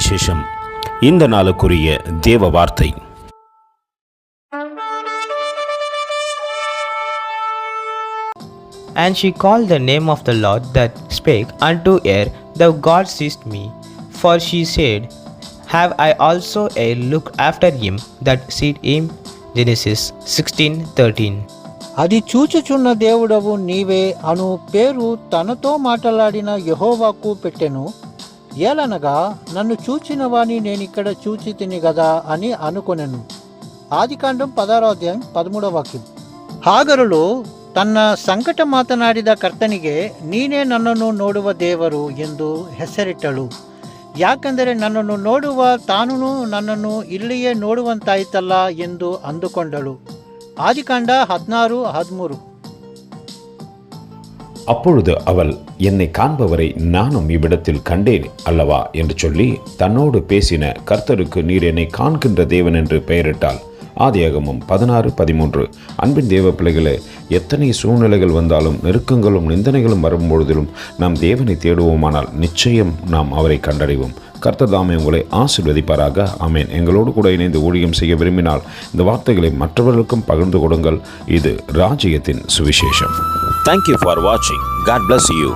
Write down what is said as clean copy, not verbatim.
சுவிசேஷம். இந்த நாளுக்குரிய தேவ வார்த்தை. And she called the name of the Lord that spake unto her, Thou God seest me. For she said, Have I also looked after him that seed him? Genesis 16:13. అది చూచుచున్న దేవుడవు నీవే అను పేరు తనతో మాట్లాడిన యెహోవాకు పెట్టెను. ఏలనగా నన్ను చూచిన వాని నేనిక్కడ చూచి తిని గదా అని అనుకొనెను. ಆದಿಕಾಂಡಂ 16:13. ಹಾಗರಳು ತನ್ನ ಸಂಕಟ ಮಾತನಾಡಿದ ಕರ್ತನಿಗೆ ನೀನೇ ನನ್ನನ್ನು ನೋಡುವ ದೇವರು ಎಂದು ಹೆಸರಿಟ್ಟಳು. ಯಾಕೆಂದರೆ ನನ್ನನ್ನು ನೋಡುವ ತಾನು ನನ್ನನ್ನು ಇಲ್ಲಿಯೇ ನೋಡುವಂತಾಯಿತಲ್ಲ ಎಂದು ಅಂದುಕೊಂಡಳು. ஆதிகாண்ட 16:13. அப்பொழுது அவள், என்னை காண்பவரை நானும் இவ்விடத்தில் கண்டேன் அல்லவா என்று சொல்லி தன்னோடு பேசின கர்த்தருக்கு நீர் என்னை காண்கின்ற தேவன் என்று பெயரிட்டாள். ஆதியாகமம் 16:13. அன்பின் தேவ பிள்ளைகளே, எத்தனை சூழ்நிலைகள் வந்தாலும் நெருக்கங்களும் நிந்தனைகளும் வரும்பொழுதிலும் நாம் தேவனை தேடுவோமானால் நிச்சயம் நாம் அவரை கண்டடைவோம். கர்த்தர் தாமே உங்களை ஆசீர்வதிப்பாராக. ஆமேன். எங்களோடு கூட இணைந்து ஊழியம் செய்ய விரும்பினால் இந்த வார்த்தைகளை மற்றவர்களுக்கும் பகிர்ந்து கொடுங்கள். இது ராஜ்யத்தின் சுவிசேஷம். Thank you for watching. God bless you.